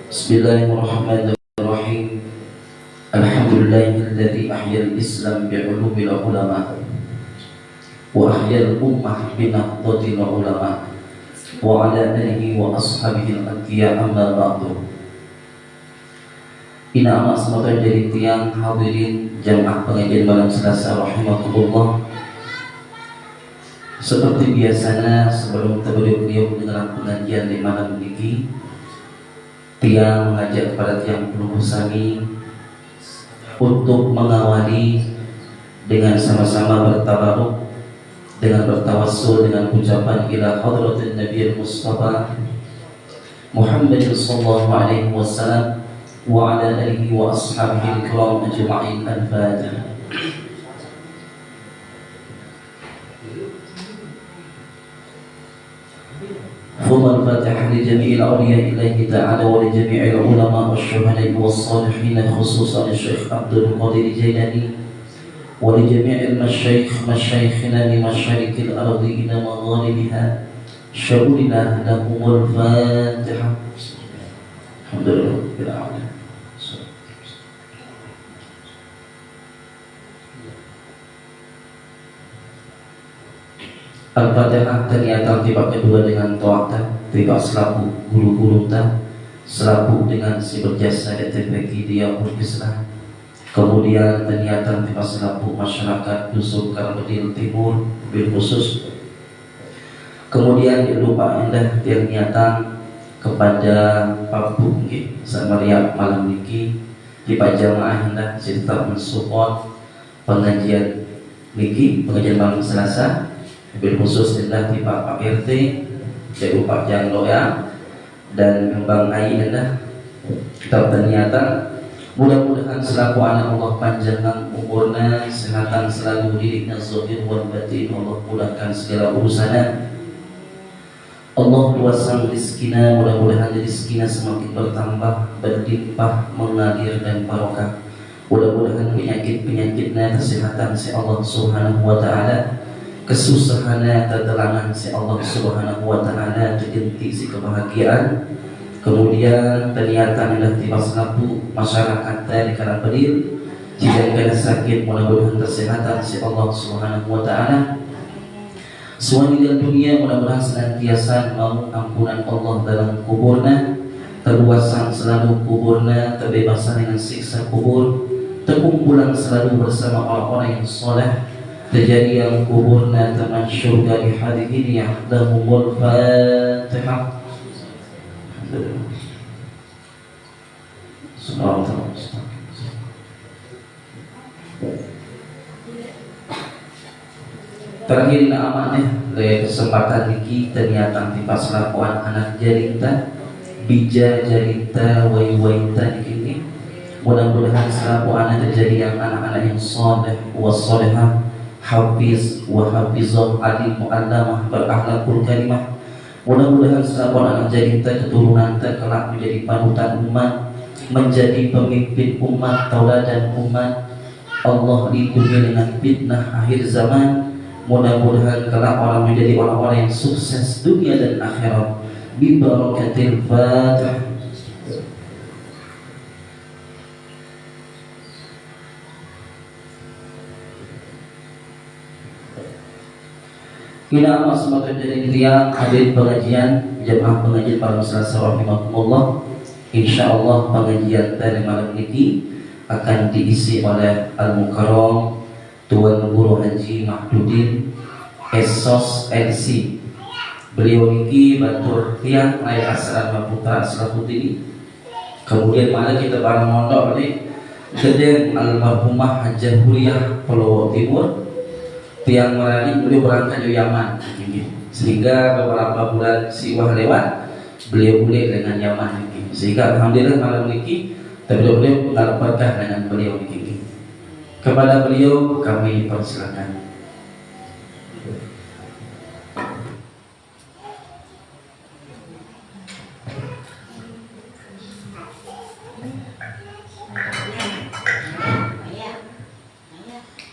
Bismillahirrahmanirrahim. Alhamdulillahilladzi ahyal Islam bi'ulumil ulama wa ahyal ummah binahdhatil ulama wa ala alihi wa ashabihi al-anbiya amma ba'du. Ina amat semata jadi tiang hadirin jamaah pengajian malam Selasa rahimakumullah. Seperti biasanya sebelum beliau mendengar pengajian di malam ini, tiang mengajak kepada tiang penunggu sami untuk mengawali dengan sama-sama bertabaruk dengan bertawassul dengan ucapan ila hadratin Nabi Mustafa Muhammad sallallahu alaihi wasallam wa ala alihi wa ashabihi al-kiram ajma'in. Al-Fatihah. ثم الفاتحة لجميع الأولياء الله تعالى ولجميع العلماء والشهداء والصالحين خصوصا الشيخ عبد القادر الجيلاني ولجميع المشايخ مشايخنا لمشارق الأرض إلى مغاربها شغلنا لهم الفاتحة. الحمد لله رب العالمين. Al-Fatihah ternyata tiba kedua dengan to'ata, tiba selaku guru-guru ta, selaku dengan si berjasa DTPG dia Islam. Kemudian ternyata tiba selaku masyarakat Dusun Karangkedil Timur bil khusus. Kemudian lupa indah ternyata kepada Pak Bungki Samaria malam niki tiba jamaah indah serta mensupport pengajian niki pengajian malam Selasa. Bil khusus adalah di Pak RT, Cik Pak Jang Loya dan Bang Ai adalah ternyata mudah-mudahan selaku anak Allah panjang umurnya, kesehatan selalu didiknya zahir wal batin, Allah mudahkan segala urusannya. Allah luaskan rizkinya, mudah-mudahan rizkinya semakin bertambah, berlimpah, mengalir dan barokah. Mudah-mudahan penyakit-penyakitnya kesehatan si Allah Subhanahu wa taala, kesusahannya tertelangan si Allah Subhanahu wa taala, terjenti si kebahagiaan. Kemudian ternyata adalah tiba selaku masyarakat dari Karangkedil jika kena sakit mudah-mudahan kesehatan si Allah Subhanahu wa taala. Suami dan dunia mudah-mudahan senantiasa mau ampunan Allah dalam kuburnya, terluasan selalu kuburnya, terbebasan dengan siksa kubur, terkumpulan selalu bersama orang-orang yang soleh, terjadi yang kuburna teman syurga di hari ini yang lahumul Fatihah. Terakhir amanah le kesempatan niki ternyata tiba selakuan anak jarita bija jarita wai-waita niki. Mudah-mudahan selaku anak terjadi yang anak-anak yang saleh was-salihah, hafiz wa hafizah, alim mu'allamah, berakhlakul karimah. Mudah-mudahan selaku anak jadi keturunan kelak menjadi panutan umat, menjadi pemimpin umat, tauladan umat. Allah lindungi dengan fitnah akhir zaman. Mudah-mudahan kelak orang menjadi orang-orang yang sukses dunia dan akhirat bi barakatil Fatihah. Kita amat semakin jadi tiang hadir pengajian jemaah pengajian malam Selasa rahimakumullah. Insyaallah pengajian dari malam ini akan diisi oleh Al-Mukarram Tuan Guru Haji Mahdudin Esos LC. Beliau ini batur tiang air asrama putra Salahuddin. Kemudian mana kita bareng mondok ni Gedeng almarhumah Hajah Huriyah Pulau Timur. Tiang Merani beliau berangkat dari Yaman, sehingga beberapa bulan siwah lewat beliau boleh dengan Yaman, sehingga alhamdulillah malam ini beliau berkah dengan beliau ini. Kepada beliau kami persilakan.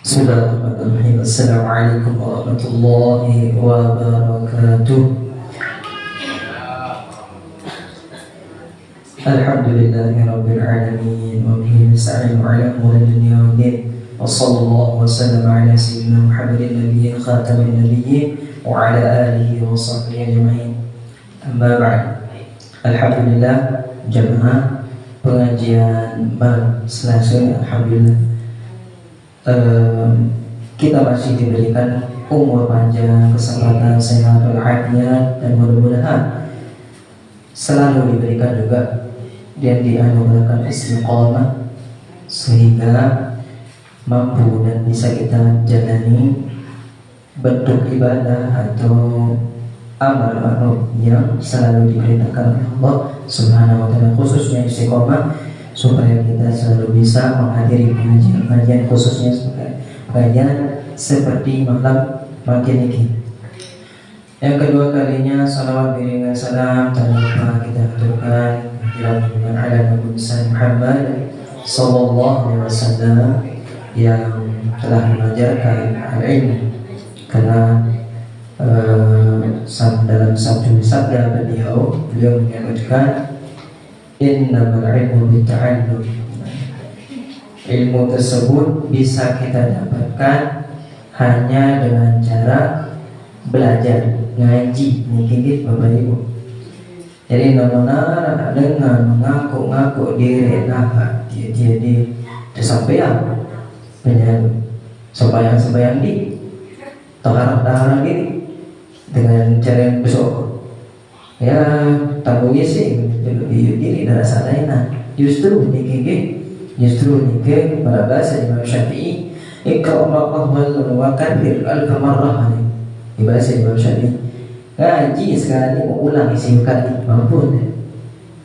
Bismillahirrahmanirrahim. Assalamualaikum warahmatullahi wabarakatuh. Alhamdulillahi Rabbil Alamin wa bihi nasta'inu ala umuri dunya wa din wa sallallahu wa sallam ala sayyidina Muhammadin nabiyyin khatamin nabiyyin wa ala alihi wa sahbihi ajma'in. Amma ba'd. Alhamdulillah jamaah pengajian malam Selasa, alhamdulillah kita masih diberikan umur panjang, kesempatan sehat walafiat, dan mudah-mudahan selalu diberikan juga dan dianugerahkan istiqomah sehingga mampu dan bisa kita jalani bentuk ibadah atau amal ma'ruf yang selalu diperintahkan oleh Allah Subhanahu wa taala, khususnya istiqomah, supaya kita selalu bisa menghadiri pengajian khususnya pengajian seperti malam makin ini. Yang kedua kalinya salawat biringan salam tak lupa kita aturkan kehadiran ala Nabi Muhammad sallallahu alaihi wasallam yang telah mengajarkan al-ilmu, karena dalam sabda beliau menyebutkan innamal ilmu bitta'allum. Ilmu tersebut bisa kita dapatkan hanya dengan cara belajar ngaji, mungkin Bapak Ibu. Jadi benar dengan mengaku-ngaku diri jadi tersampaian sembahyang di taharap gini dengan cara yang besok ya tanggungi sih diri darasa lain. Justru pada bahasa Imam Syafi'i ikra maqahwal wa kabir al-kamarrah, di bahasa Imam Syafi'i ngaji sekali mau ulang 1000 kali mampu.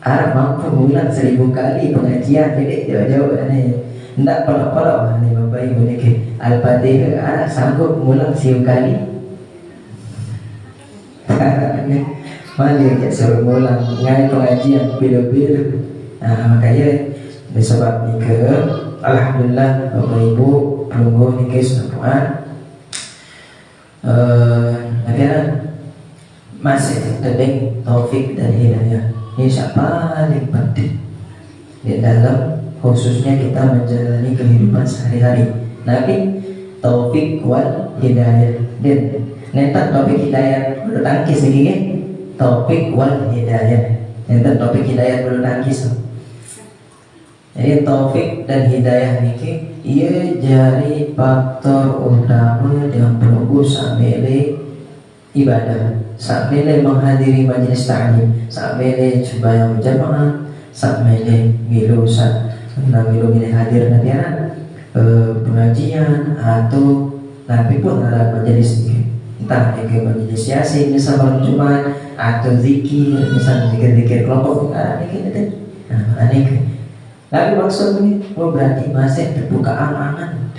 Arab mampu mengulang 1000 kali pengajian pendek jauh-jauh aneh. Tidak pala-pala nih Bapak Ibu nih Al-Fatihah Arab sanggup mengulang 1000 kali. Malah ya suruh mengulang ngai pengajian bila-bila. Makanya disebab ke alhamdulillah Bapak Ibu pelunggu nih sudah masih tentang taufik dan hidayah. Ini siapa paling penting di dalam khususnya kita menjalani kehidupan sehari-hari. Nabi taufik wal hidayah dan neta taufik hidayah bulu tangkis lagi kan? Taufik wal hidayah neta taufik hidayah bulu tangkis. Jadi taufik dan hidayah ini ia jadi faktor utama yang perlu sampai ibadah, sampai menghadiri majelis ta'lim, sampai sembahyang berjamaah, sampai milu hadir nanti pengajian atau tapi pun ada majelis ini, entah ke majelis yasin misalnya Jumat atau zikir misalnya zikir kelompok ini. Tapi maksudnya berarti masih terbuka angan-angan,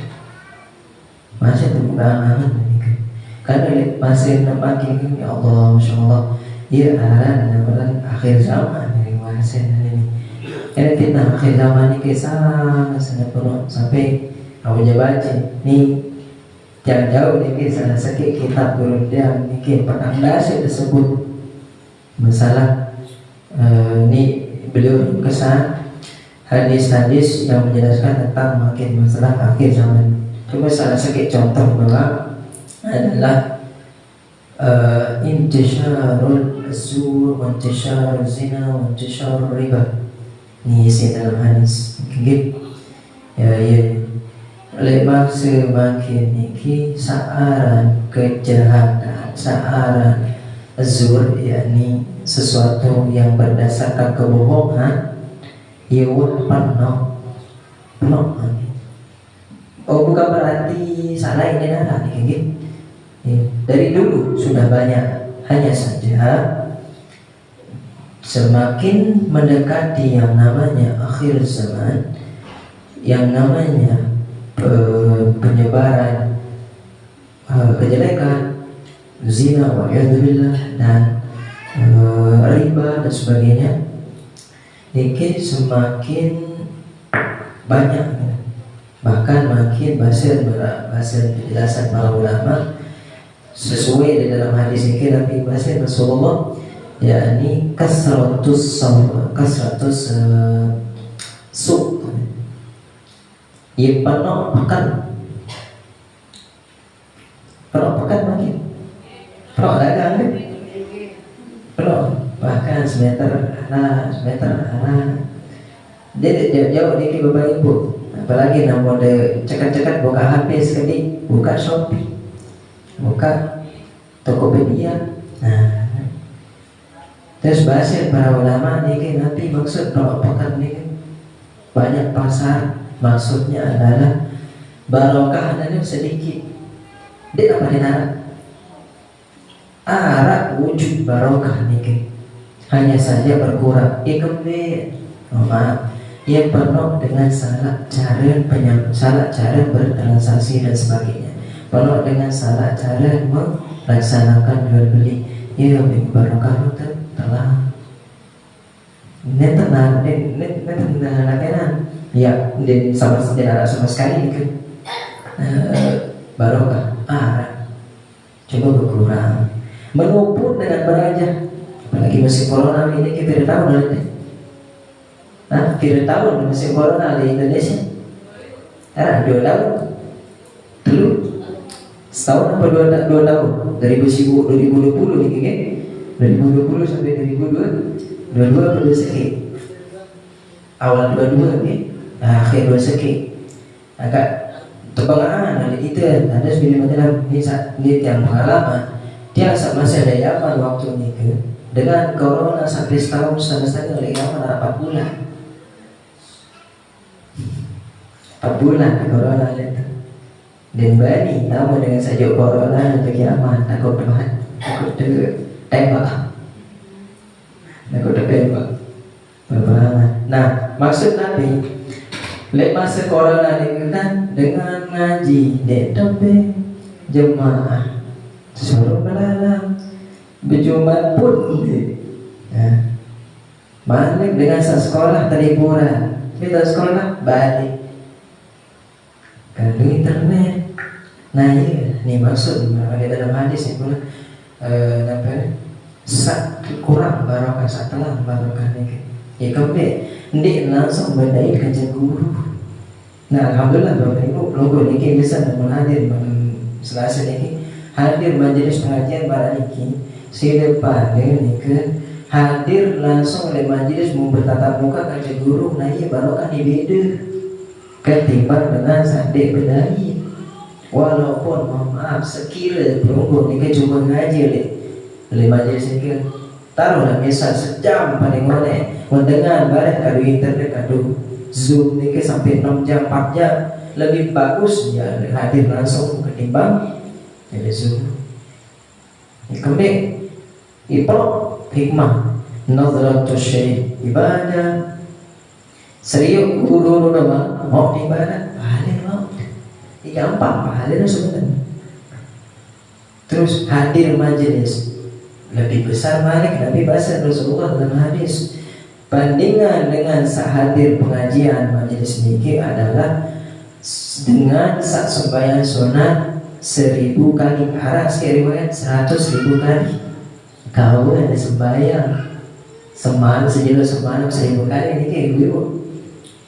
karena masih makin ya Allah, Masya Allah, ya aran akhir zaman dari wasen ini. Karena kita akhir zaman ini kisah sangat penuh sampai aku baca nih jangan jauh nih salah sakit kitab berundang nih petang dasar tersebut masalah ini beliau kesan hadis-hadis yang menjelaskan tentang makin masalah akhir zaman. Cuma salah sedikit contoh bahwa adalah intisyarul zur wa intisyarul zina wa intisyarul riba. Ini isi dalam hadis. Gitu. Ya. Lebar semakin ini saaran kejahatan, saaran zur, yakni sesuatu yang berdasarkan kebohongan. Iwan penuh. Oh, bukan berarti salah ini adalah gitu. Dari dulu sudah banyak, hanya saja semakin mendekati yang namanya akhir zaman, yang namanya penyebaran kejelekan, zina, wa'iyadzubillah, dan riba dan sebagainya, ini semakin banyak, bahkan makin bahasa penjelasan para ulama sesuai di dalam hadis ini. Nabi bahasa Rasulullah yakni kasratus suq. Ia penuh pekan makin penuh dagang kan, penuh bahkan semeter dia jauh dikit bapak ibu, apalagi namun dia cekat buka HP sekali, buka Shopee, buka Tokopedia. Nah, terus bahasa para ulama ini nanti maksud penuh pekan ini banyak pasar, maksudnya adalah barokah dan sedikit. Dia apa dinara? Arak wujud barokah niki hanya saja berkurang. Ikembe, maaf, ia penuh dengan salah cara bertransaksi dan sebagainya. Penuh dengan salah cara melaksanakan jual beli. Ia barokah itu telah. Ini tenang, ya, dan sama sekali itu barokah. Coba berkurang, menumpuk dengan beraja, apalagi musim corona ini kita tahu nanti. Kita tahu musim corona di Indonesia. 2 tahun, dulu setahun apa 2 tahun dari 2020 ini kan, 2020 sampai 2022 pada sakit, awal 22 ni, akhir 2 sakit, agak tebangan itu ada sebenarnya dalam ini yang pengalaman dia masa dayapan waktu ni ke dengan corona sampai setahun setengah oleh kawan 4 bulan 4 bulan corona itu dan bani nama dengan saja corona untuk kiamat takut tembak berpengalaman. Nah, maksud Nabi masa corona ini kan dengan ngaji dek tempe jemaah suruh melalang berjumat pun balik dengan sekolah liburan kita sekolah balik kan internet. Nah ini maksud ada dalam hadis yang pula kurang barokah setelah barokah ini ya kembali ndik langsung berdaya kajian guru. Nah, alhamdulillah Bapak Ibu pelunggu niki bisa hadir Selasa niki hadir majelis pengajian barang niki depan niki hadir langsung oleh majelis bertatap muka kajian guru. Nah iya barokah ni beda ketimbang dengan sadek berdaya. Walaupun mohon maaf sekira pelunggu niki cuma ngaji oleh majelis niki taruhlah misal sejam paling mana mendengar barang kadu internet kadu Zoom ni ke sampai 6 jam 4 jam lebih bagus ya hadir langsung ketimbang jadi Zoom. Kemudian itu hikmah nazaratu syai ibadah serius guru nama mau ibadah pahala mau gampang pahala sebenarnya. Terus hadir majelis lebih besar balik Nabi bahasa Rasulullah dalam hadis. Bandingan dengan hadir pengajian majelis niki adalah dengan sak sembahyang sunat 1000 kali, arah riwayat 100.000 kali. Kau ada sembahyang semalam semalam 1000 kali niki ibu.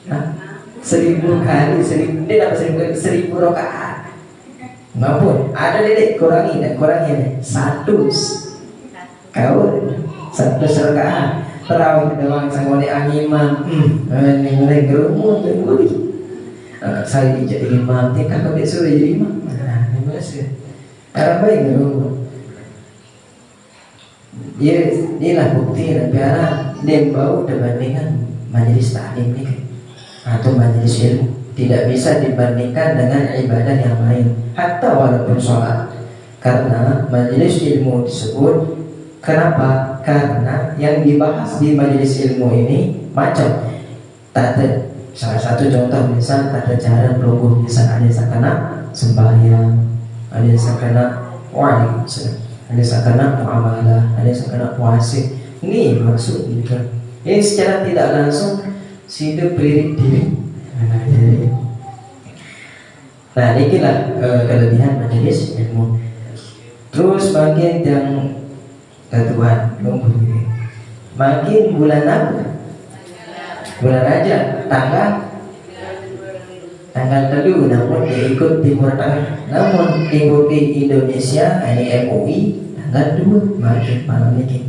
1000 kali, 1000 dia dapat 1000 rakaat. Maupun ada dedek kurangi nih 100. Kau 100 rakaat. Terawih doang sanggone imam mulai gerumun dan guli saya jadi imam tingkah kau suruh jadi imam ini masih karena baik gerumun inilah bukti dan biara dia bau dibandingkan majelis taklim ini atau majelis ilmu tidak bisa dibandingkan dengan ibadah yang lain hatta walaupun sholat karena majelis ilmu disebut. Kenapa? Karena yang dibahas di majelis ilmu ini macam tata. Salah satu contoh misal tata cara berhukum, misal ada sakana sembahyang, ada sakana wali, ada sakana muamalah, ada sakana puasa. Ini maksud gitu. Ini secara tidak langsung hidup diri. Nah, inilah kelebihan majelis ilmu. Terus bagian yang Tuhan makin bulan apa? Bulan Rajab. Tanggal telu, namun dia ikut Timur Tengah. Namun di Indonesia ini MUI tanggal 2 makin malam ini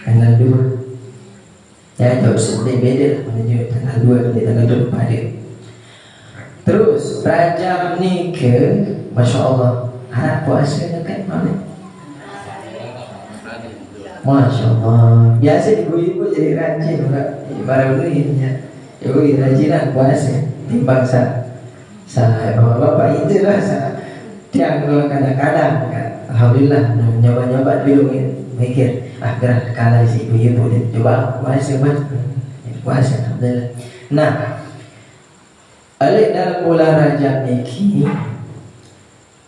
tanggal 2 ya, jauh sedikit beda menuju tanggal 2 di tanggal 2 pada. Terus Rajab ni ke Masya Allah harap puasa dekat mana? Masya Allah, biasa ibu-ibu jadi rajin baru ini ya, ibu rajinan puasa timbang saya bapak-bapak itu lah dia kadang-kadang alhamdulillah nyoba-nyoba dulu mikir gerak kalah si ibu-ibu dia coba puasa alhamdulillah. Nah, dalam bulan Rajab ini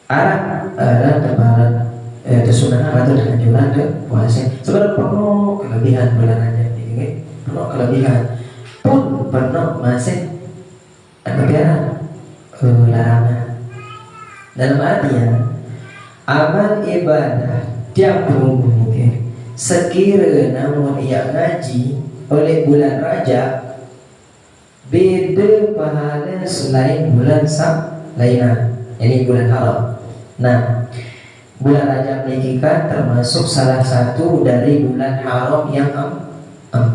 arah tebaran sunah atau anjuran ke puasa sebenarnya penuh kelebihan bulan Rajab ini, penuh kelebihan pun penuh masih ada larangan. Dalam artian amal ibadah tiap mungkin sekira namun ia ngaji oleh bulan Rajab beda pahala selain bulan lainnya, ini bulan haram. Nah, bulan Rajab ini kan termasuk salah satu dari bulan haram yang 4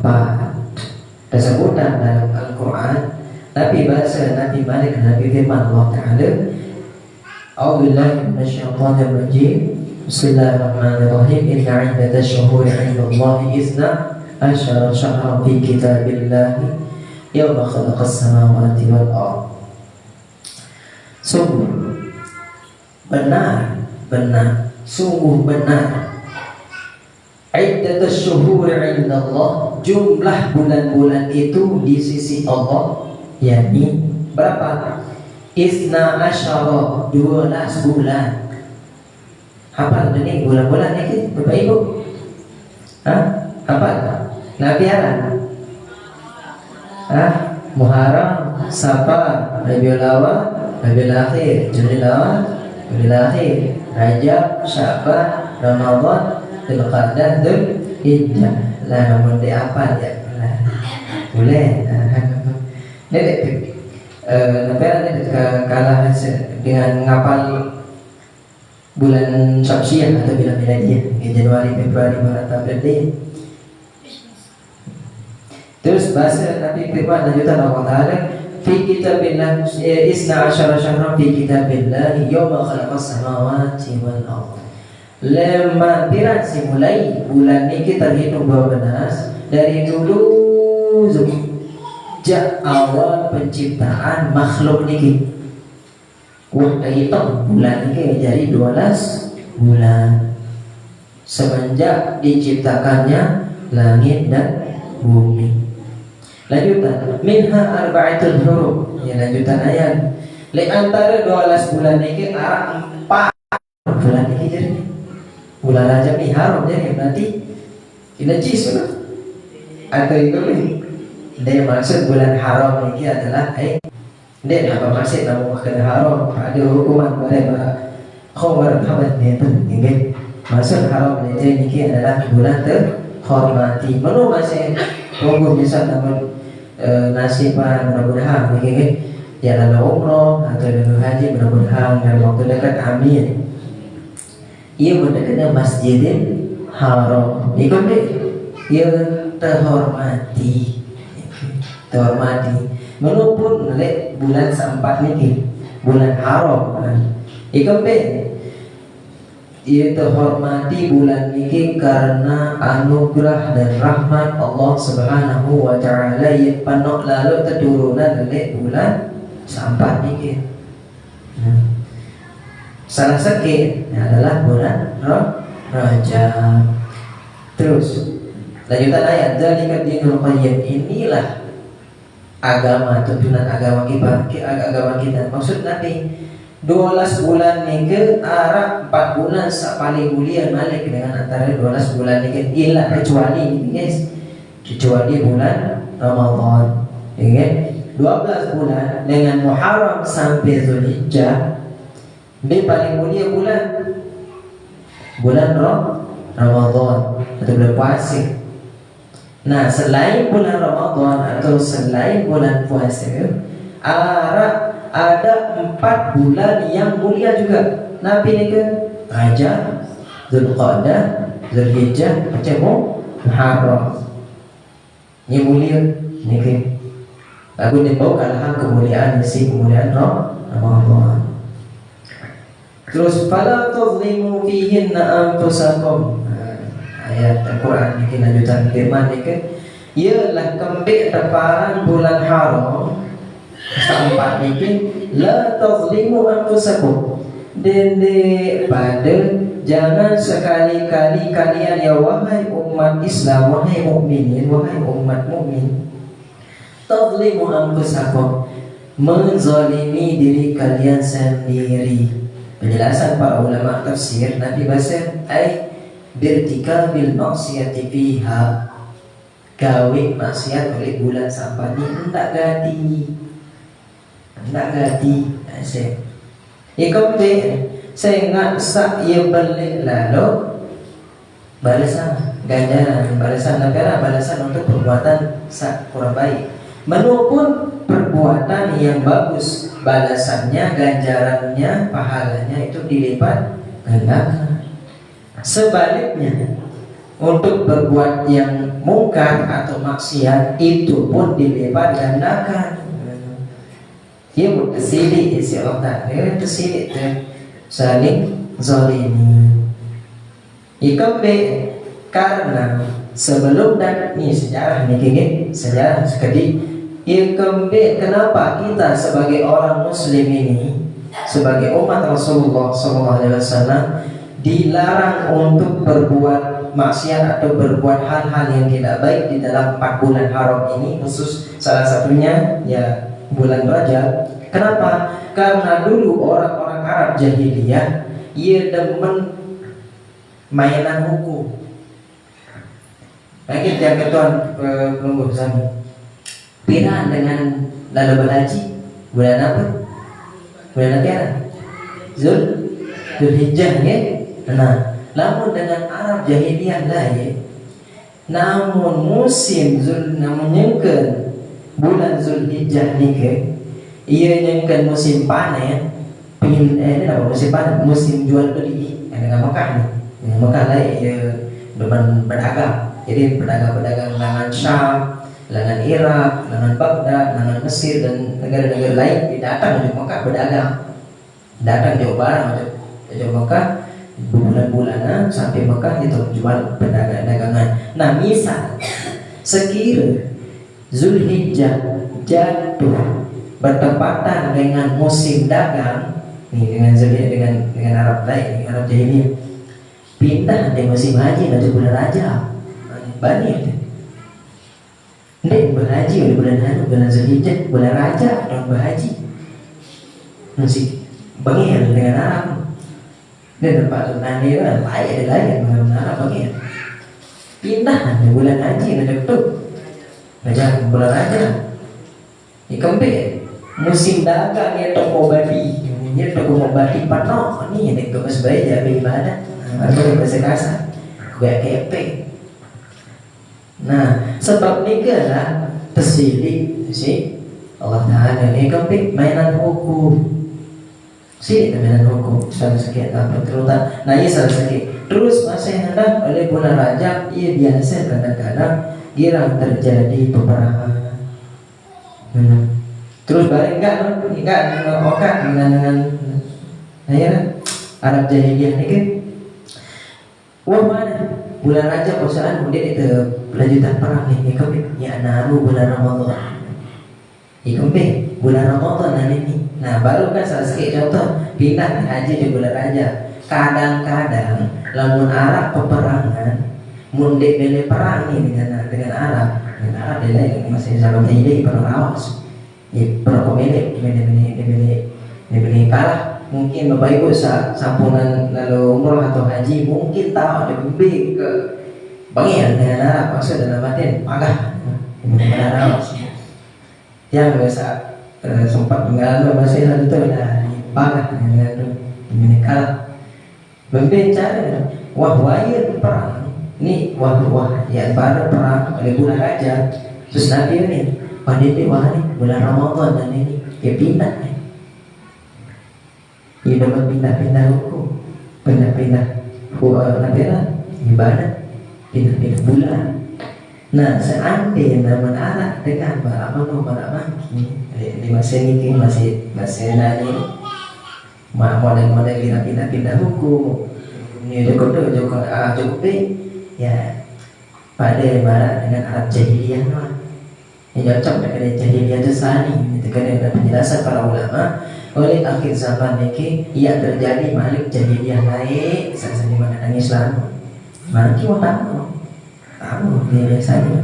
disebutkan dalam Al-Quran. Tapi bahasa Nabi Malik Nabi firman Allah Ta'ala, A'udzubillahi minasyaitonir rajim. Bismillahirrahmanirrahim. Inna 'iddatash shuhuri 'inda Allahi isna asyara syahran fi kitabillahi yawma khalaqas samawati wal ardh. Sungguh benar, sungguh benar. 'Iddatash shuhuri 'inda Allah, jumlah bulan-bulan itu di sisi Allah yakni berapa? Isna asyara, 12 bulan. Hafal ini bulan-bulan ini Bapak Ibu? Hafal? Nabi Aran? Muharram, Safar, Rabiul Awal, Rabiul Akhir, Jumadil Awal, Rabiul Akhir, Rajab, Sya'ban, Ramadan, Dzulqa'dah, Dzulhijjah. Lah namun dihafal ya. Boleh. Ini kalah dengan ngapal bulan Syamsiah atau bulan Miladiyah, Januari, Februari, Maret, April. Terus bahasa Nabi firman lanjutan Allah Ta'ala, fi kitabillah isna asyara syahran fi kitabillah yawma khalaqas samawati wal ardh. Lema pirasi mulai bulan ini terhitung 12 dari dulu sejak awal penciptaan makhluk niki. Hitung bulan ini jadi 12 bulan semenjak diciptakannya langit dan bumi. Lanjutan minha arba'atul huruf, ya lanjutan ayat. Di antara 12 bulan ini arah 4 bulan ini jadi bulan Rajab ini haram jadi berarti najis lah. Atau itu dia maksud bulan haram ini adalah dia apa maksud nama makan haram ada hukuman pada khawar habat dia tu ingat maksud haram ini adalah bulan terhormati. Belum masih tunggu bisa nama nasiban mudah-mudahan ingat ya lalu umroh atau lalu haji mudah-mudahan dalam waktu dekat amin. Ia berdekatnya Masjidil Haram. Ikut deh, ia terhormati. Walaupun lek bulan seempat ni bulan haram. Ikut deh, ia terhormati bulan ini karena anugerah dan rahmat Allah Subhanahu wa Ta'ala yang penuh lalu keturunan lek bulan seempat ni. Salah sakit adalah bulan Rajab. Terus lanjutan ayat dzalika dinul qayyim, inilah agama tuntunan agama kita. Maksud Nabi 12 bulan ni ke arah 4 bulan paling mulia malik dengan antara 12 bulan ni ke ialah kecuali guys, kecuali bulan Ramadan. Ingat 12 bulan dengan Muharram sampai Dzulhijjah. Dia paling mulia bulan Ramadan atau bulan puasa. Nah, selain bulan Ramadan atau selain bulan puasa, ada 4 bulan yang mulia juga. Nabi ni ke Rajab, Zulqa'dah, Zulhijjah, macam Muharram. Ini mulia ni ke. Aku ni bawa kalahan kemuliaan kemuliaan Ramadan. Terus fala tuzlimu fihinna anfusakum. Ayat Al-Quran ni lanjutan firman ni kan, ialah kembik teparan bulan haram keempat ni kan, la tazlimu anfusakum, dende pada jangan sekali-kali kalian ya wahai umat Islam, wahai mukminin, wahai umat mukmin, tazlimu anfusakum, menzalimi diri kalian sendiri. Penjelasan para ulama tafsir Nabi bahasa birtikabil maksiati fiha, gawe maksiat oleh bulan sampai ni hendak gadi saya ikombe saya ingat sak ia balik lalu balasan ganjaran, balasan negara, balasan untuk perbuatan sak kurang baik, menupun perbuatan yang bagus, balasannya, ganjarannya, pahalanya itu dilipat gandakan. Sebaliknya, untuk berbuat yang mungkar atau maksiat itu pun dilipat gandakan. Ia mutasidik isi otak, dia mutasidik tu saling zalimi. Ikambe karena sebelum dan ni sejarah ni kini sejarah sekali. Ikambe kenapa kita sebagai orang Muslim ini, sebagai umat Rasulullah SAW dilarang untuk berbuat maksiat atau berbuat hal-hal yang tidak baik di dalam 4 bulan haram ini, khusus salah satunya ya bulan Rajab. Kenapa? Karena dulu orang-orang Arab jahiliyah ia demen mainan hukum. Lagi yang ketuan penunggu sami. Pira dengan lalu berhaji bulan apa? Bulan apa? Zulhijjah ya. Nah, namun dengan Arab jahiliyah lah ya. Namun musim namun nyengken bulan Zulhijjah ni ke, ia nyengken musim panen, ini apa musim panen, musim jual beli dengan Mekah ni. Dengan Mekah lah ia berdagang. Jadi pedagang-pedagang lengan Syam, lengan Irak, lengan Baghdad, lengan Mesir dan negara-negara lain datang ke Mekah berdagang. Datang jauh barang jauh Mekah bulan-bulanan sampai Mekah itu jual perdagangan. Nah, misal sekira Zulhijjah jatuh bertepatan dengan musim dagang ni, dengan Arab lain, Arab jahiliyah, pindah dari musim haji nanti bulan Rajab banyak ndek berhaji oleh bulan Zulhijjah, bulan Rajab dan berhaji musik banyak dengan Arab. Dan tempat nanti lah layak dengan Arab banyak. Pindah di bulan haji ada betul. Macam bulan Rajab. Ini kembali musim dagang ya toko babi. Ini toko babi penuh. Ini yang kemas bayi jadi ibadat. Atau bahasa kasar. Kayak kepe. Nah, sebab ni lah tersilik si Allah Taala ni kembali mainan hukum. Si dengan hukum salah sakit apa terutama. Nah, ia salah sakit. Terus masih hendak oleh bulan Rajab ia biasa kadang-kadang girang terjadi peperangan. Terus balik enggak dengan okat dengan ya Arab jahiliyah ni kan. Wah mana bulan Rajab perusahaan kemudian itu lanjutan perang ni kami ya nalu bulan Ramadan. Ikumpe bulan Ramadan ini. Nah, baru kan salah sikit contoh pindah haji di bulan Rajab. Kadang-kadang lamun Arab peperangan mundik beli perang ni dengan Arab. Dengan Arab dia lain masih zaman jahiliyah perang awas. Ya perang komedi beli kalah. Mungkin Bapak Ibu sampunan lalu umrah atau haji mungkin tahu ada lebih ke bangian dengan Arab, maksud dalam batin pagah dengan Arab. Yang biasa sempat mengalami masalah itu adalah pagah dengan kalah. Berbicara wahwaya perang Ini wah ya baru perang oleh bulan Rajab. Terus Nabi ini pada ini wah nih bulan Ramadan dan ini ya pindah nih. Ya dapat pindah-pindah hukum, pindah-pindah ibadah, pindah-pindah bulan. Nah, seandainya menarik dengan barak di masa ini masih nani model-model pindah-pindah hukum. Ini cukup ya pada barat dengan Arab jahiliyah lah. Yang cocok dengan jahiliyah itu sani. Itu kan ada penjelasan para ulama. Oleh akhir zaman ini ia terjadi malik jahiliyah naik saat di mana Islam. Mari kita tahu dia saja.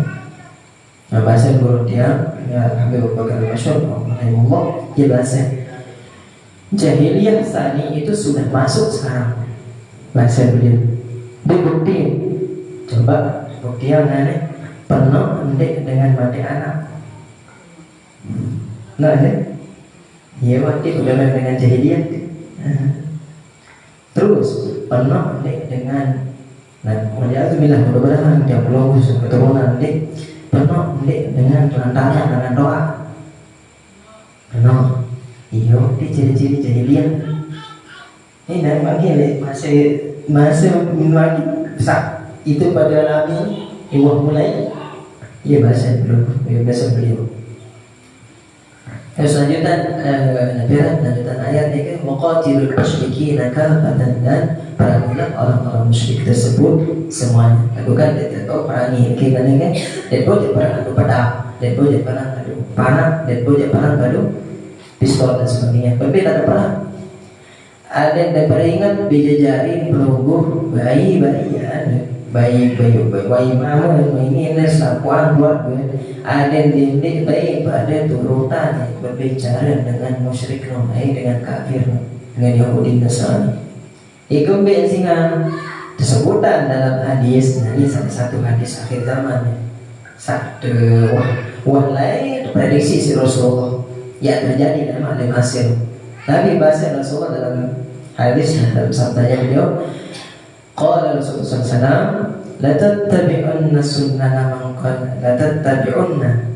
Nah, bahasa guru dia ya Habib Bakar Masyur rahimahullah dia bahasa jahiliyah sani itu sudah masuk sekarang. Bahasa beliau dibukti coba bukti yang aneh penuh dengan mati anak. Nah ya waktu udah dengan jahiliyah. Terus penuh dengan mudah-mudahan dia belum keturunan penuh dengan lantaran dengan doa penuh iya di ciri-ciri jahiliyah. Ini dari pagi masih besar itu pada alami iwah mulai iya bahasa beliau. Lanjutan ayat ini muqatilul musyrikin kafatan dan perangilah orang-orang musyrik tersebut semuanya. Bukan dia tahu perangi kita ni kan. Dia boleh perang adu pedang, dia boleh perang adu panah, dia boleh perang adu pistol dan sebagainya. Berbeda ada perang. Ada yang diperingat bijajari perunggu bayi mama ini sapuan buat ada yang didik baik pada turutan berbicara dengan musyrik nomai dengan kafir dengan Yahudi Nasrani. Ikum bensingan disebutan dalam hadis. Nah, ini salah satu hadis akhir zaman. Satu lain prediksi si Rasulullah yang terjadi dalam hadis Masir. Tapi bahasa Rasulullah dalam hadis dalam sabdanya beliau qala Rasulullah SAW la tattabi'unna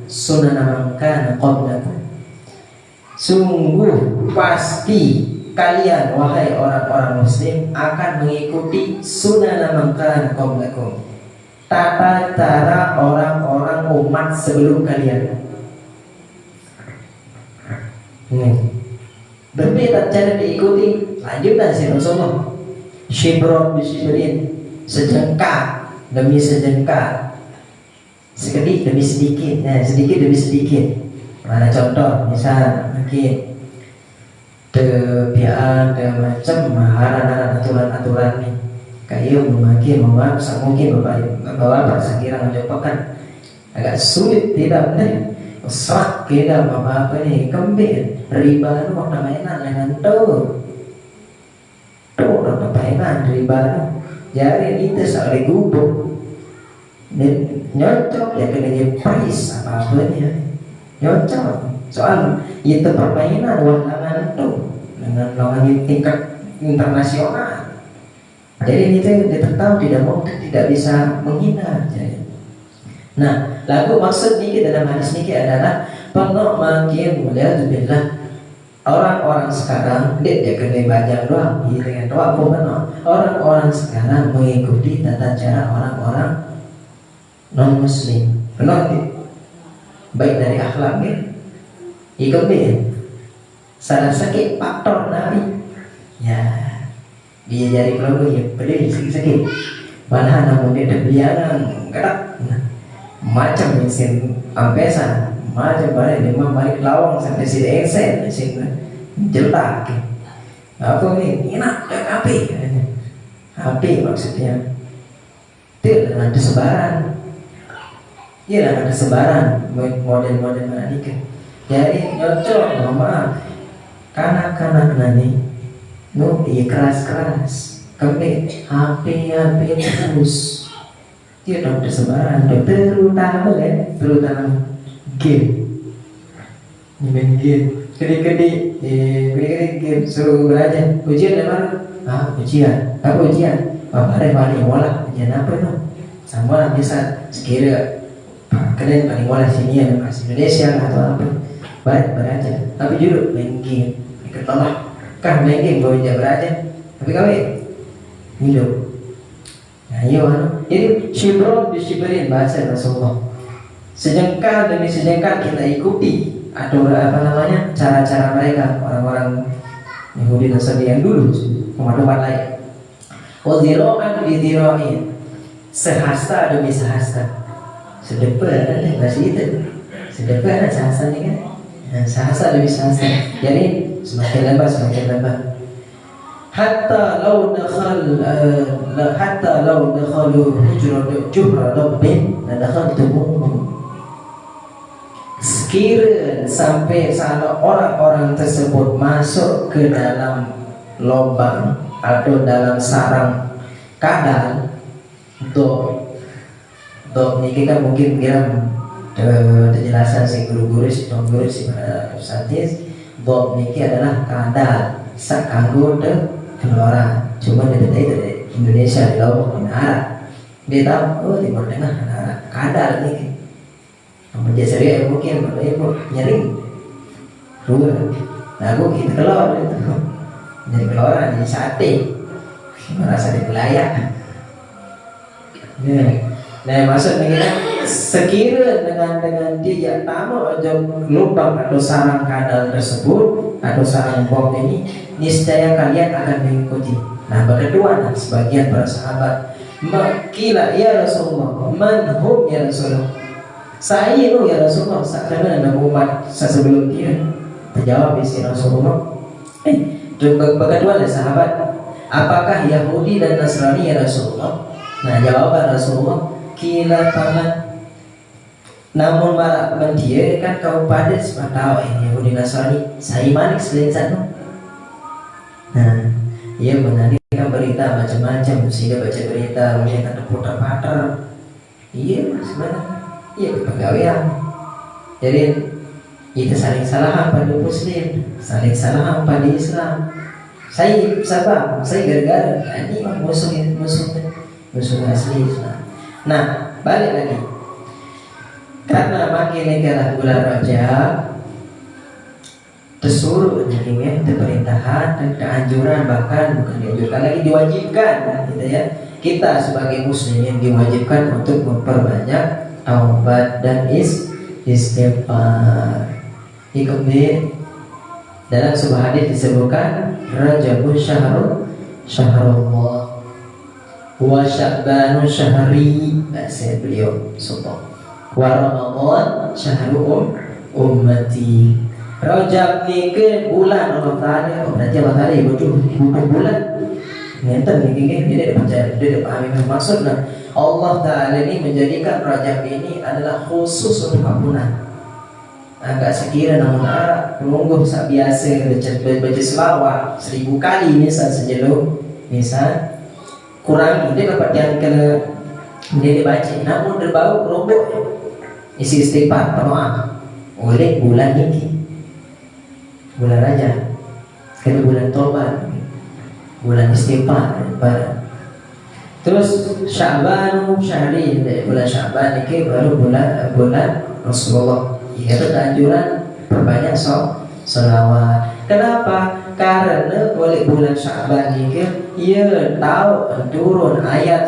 sunana man kana qablakum. Sungguh pasti kalian wahai orang-orang muslim akan mengikuti sunana man kana qablakum, tata cara orang-orang umat sebelum kalian. Berbeda cara diikuti. Lanjutkan si Rasulullah shibron bisibrin, sejengkal demi sejengkal, sedikit demi sedikit, sedikit demi sedikit. Mana contoh? Misal mungkin kebiaan macam maharan aturan-aturan ni kayu memakai mungkin bawa sekiranya mencobakan agak sulit tidak benar. Serak kita apa ni kembali riba tu waktu mainan dengan tu waktu mainan riba tu jadi itu sekali gubuk dan nyocok ya kena dia price apa ni nyocok soal itu permainan warna tu dengan lawan tingkat internasional. Jadi itu dia tahu tidak bisa menghina. Nah, lagu maksud niki dalam hadis niki adalah penuh makin waliyadzubillah orang-orang sekarang dia kena baca doang dengan doa pun orang-orang sekarang mengikuti tata cara orang-orang non muslim penuh baik dari akhlaknya ikuti salah sakit faktor Nabi ya dia jadi perlu ya pedih sakit malah namun dia terbiaran gerak macam mesin ampesan macam balik lawang sampai sini esen sini jelek apa ni enak dan api maksudnya itu dengan kesebaran ada sebaran model-model mana nikah jadi nyocok mama kanak-kanak nani keras kami api terus dia dong tersebaran terutama game main game kedi game suruh belajar ujian apa ujian apa ujian apa ada wala ujian apa no sama lah bisa sekira kalian paling mulai sini ya masih Indonesia atau apa baik beraja tapi jujur main game ketolak kan main game boleh aja beraja tapi kawin hidup nah iya jadi shibron bishiberin bahasa Rasulullah sejengkal demi sejengkal kita ikuti atau apa namanya cara-cara mereka orang-orang Yahudi Nasrani yang dulu umat-umat lain waziro'an biziro'in sehasta demi sehasta sedepa ada masih itu sedepa ada sehasta ni kan nah, sehasta demi sehasta jadi semakin lebar hatta law dakhalu juhra rabbin la dakhaltumuh sekiranya sampai salah orang-orang tersebut masuk ke dalam lubang atau dalam sarang kadal untuk niki kan mungkin kira penjelasan si guru-guru si guru si satis Bob niki adalah kadal sak kanggo de Flora cuma dari Indonesia di laut di Arab dia tahu Timur Tengah kadal niki menjadi serius mungkin ibu nyaring dua nah aku gitu keluar itu jadi keluaran jadi sate merasa dibelayak nah maksudnya kita sekira dengan dia tamu aja lubang atau sarang kadal tersebut atau sarang bom ini niscaya kalian akan mengikuti nah berdua sebagian para sahabat makila ya Rasulullah man hum ya Rasulullah saya itu ya Rasulullah karena ada umat sebelum dia terjawab isi Rasulullah kedua ada sahabat apakah Yahudi dan Nasrani ya Rasulullah nah jawaban Rasulullah kila paman namun malah mendia kan kau pada tahu ini Yahudi Nasrani saya manik selain sana nah ia menanyakan berita macam-macam sehingga baca berita melihat ada putar-putar iya sebenarnya iya kepegawaian jadi itu saling salahan pada muslim saling salahan pada Islam saya siapa saya gara-gara ini musuh asli Islam nah balik lagi karena makin negara bulan Rajab disuruh jadinya pemerintahan dan keanjuran bahkan bukan dianjurkan lagi diwajibkan gitu ya kita sebagai muslimin diwajibkan untuk memperbanyak taubat dan istighfar. Kemudian dalam sebuah hadis disebutkan Rajabun syahrullah wa Sya'banu syahri bahasa beliau subhan wa Ramadan syahru ummati. Rajab ni ke bulan Allah Ta'ala berarti Allah Ta'ala butuh bulan ngenten ni dia dia pahami maksudnya Allah Ta'ala ini menjadikan Rajab ini adalah khusus untuk ampunan agak sekira namun menunggu sak biasa baca selawat 1000 kali misal sejelo misal kurang dia dapat yang kena dia baca namun berbau rombok isi istighfar berdoa oleh bulan ini bulan Rajab kan bulan tobat bulan istighfar terus Sya'ban syahri bulan Sya'ban ini baru bulan Rasulullah itu anjuran perbanyak selawat. Kenapa? Karena oleh bulan Sya'ban ini ia tahu turun ayat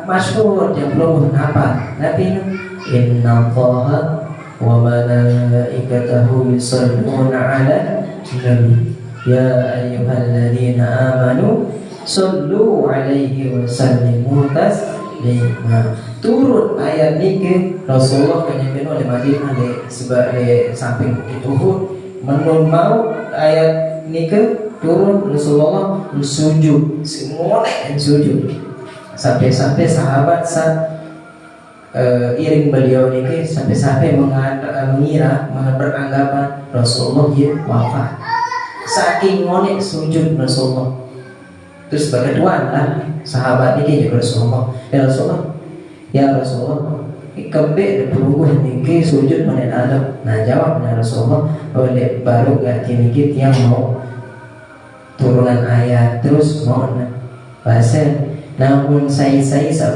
masyhur yang belum hafal. Nabi Inna Allaha wa malaikatahu yusholluna 'alan nabi ya ayyuhalladzina amanu shollu 'alaihi wa sallimu taslima. Turun ayat ini Rasulullah penyembah oleh Madinah sebagai samping Bukit Uhud menun mau ayat ini turun Rasulullah sujud semua sujud sampai sahabat iring beliau ini sampai mengira beranggapan Rasulullah wafat saking ngonek sujud Rasulullah. Terus bagaimana lah sahabat ini juga Rasulullah ya Rasulullah kembali berungguh niki sujud pada Adam. Nah jawabnya Rasulullah oleh baru ganti niki yang mau turunan ayat terus mau bahasa Namun saya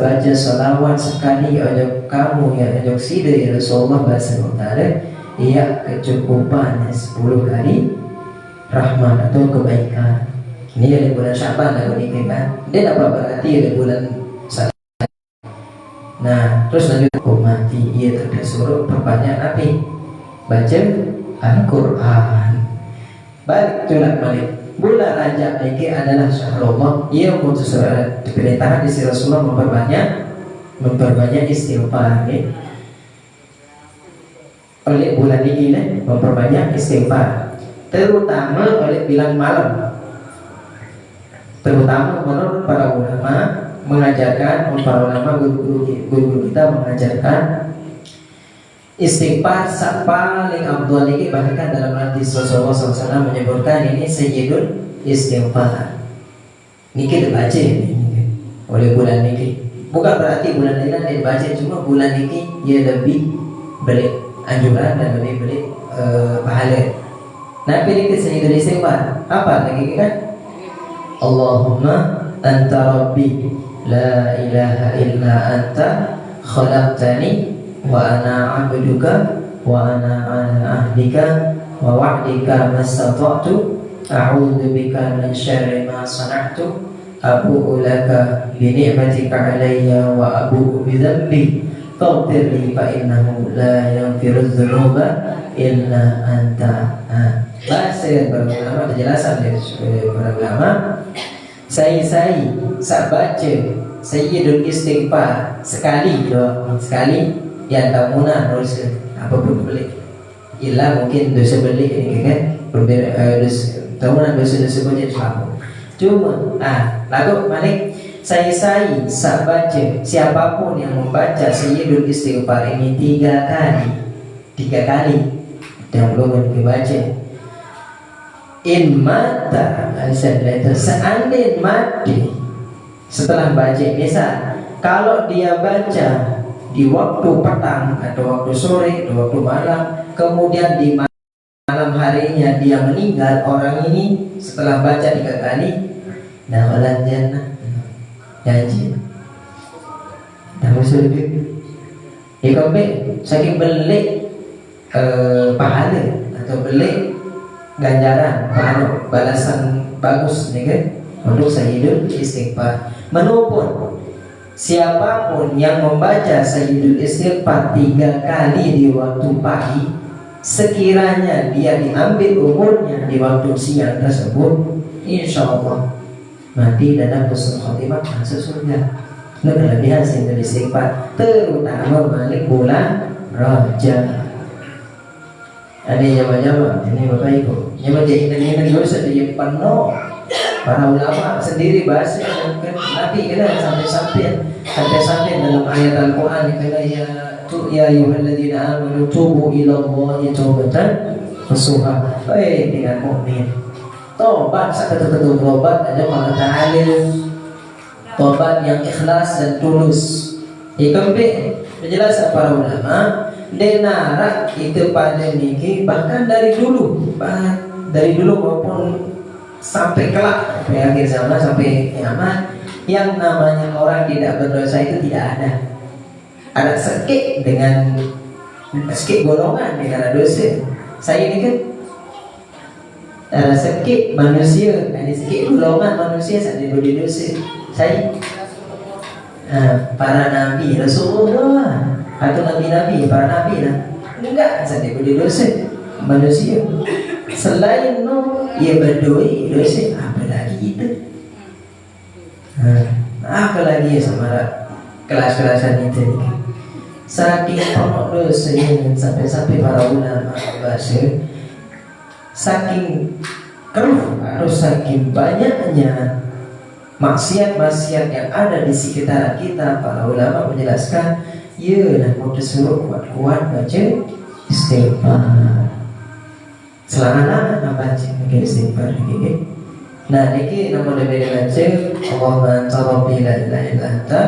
baca salawat sekali ojok kamu ya ojok sida ya Rasulullah bahasa utara ia kecukupan 10 kali rahmat atau kebaikan. Ini dari bulan Syaban lagu ini kan. Dia dapat berarti dari bulan Syaban. Nah terus lanjut mati ia tersuruh perbanyak api baca Al-Quran. Balik tulak balik. Bulan Rajab ini adalah syahrullah. Ia putus diperintahkan di Rasulullah memperbanyak istighfar. Oleh bulan ini memperbanyak istighfar, terutama oleh bilang malam. Terutama menurut para ulama mengajarkan, para ulama guru kita mengajarkan istighfar paling afdal ini, bahkan dalam hadis Rasulullah SAW menyebutkan ini sayyidul istighfar. Ini kita baca ini oleh bulan ini. Bukan berarti bulan ini dia baca, cuma bulan ini dia lebih beri anjuran dan lebih beri pahala. Nah, pilih ke sayyidul istighfar. Apa lagi kan? Allahumma anta rabbi la ilaha illa anta khalaqtani wa ana abduka wa ana ala ahdika wa wa'dika mastata'tu a'udzu bika min syarri ma sana'tu abu'u laka bi ni'matika 'alayya wa abu'u bi dhanbi faghfir li fa innahu la yaghfiru dzunuba illa anta. Bahasa para ulama, penjelasan dari para ulama, saya baca sayyidul istighfar sekali yang tak munah dosa apapun boleh, ialah mungkin dosa beli ini kan berbeda, tahunan dosa banyak selalu. Cuma lagu balik saya baca, siapapun yang membaca sayyidul istighfar ini 3 kali dan belum dibaca, in mata seandainya mati setelah baca, misal kalau dia baca di waktu petang atau waktu sore atau waktu malam, kemudian di malam harinya dia meninggal, orang ini setelah baca 3 kali dakhalan jannah, janji dah masuk surga. Ikombe saking belik pahala atau belik ganjaran pahala balasan bagus nih kan untuk sayyidul istighfar. Menupun siapapun yang membaca sayyidul istighfar 3 kali di waktu pagi, sekiranya dia diambil umurnya di waktu siang tersebut, insya Allah mati dalam husnul khotimah masuk surga. Itu kelebihan sayyidul istighfar, terutama balik bulan Rajab. Ada jamaah-jamaah ini Bapak Ibu, jamaah jahitan dulu sedih penuh. Para ulama sendiri bahas Nabi kena sampai dalam ayat Al-Quran kena ya ayyuhalladzina amanu tubu ilallahi taubatan nasuha. Dengan mukmin tobat satu tobat ada pada tahalil, tobat yang ikhlas dan tulus. Ikambe penjelasan para ulama denara itu pada niki bahkan dari dulu maupun sampai kelak sampai akhir zaman, sampai kiamat, yang namanya orang tidak berdosa itu tidak ada. Ada sedikit golongan dengan dosa. Saya ini kan ada sedikit manusia, ada sedikit golongan manusia saat diberi dosa. Saya para nabi Rasulullah atau nabi-nabi, para nabi lah enggak saat diberi dosa manusia. Selain ia berdoi dosa, apa lagi itu? Apa lagi sama kelas-kelasan itu? Saking penuh dosanya sampai para ulama bahasa, saking keruh atau saking banyaknya maksiat-maksiat yang ada di sekitar kita, para ulama menjelaskan, ya mau disuruh kuat-kuat baca istighfar. Selama baca istighfar lagi. Nah, ini nama lebih baca Allahumma anta rabbi la ilaha illa anta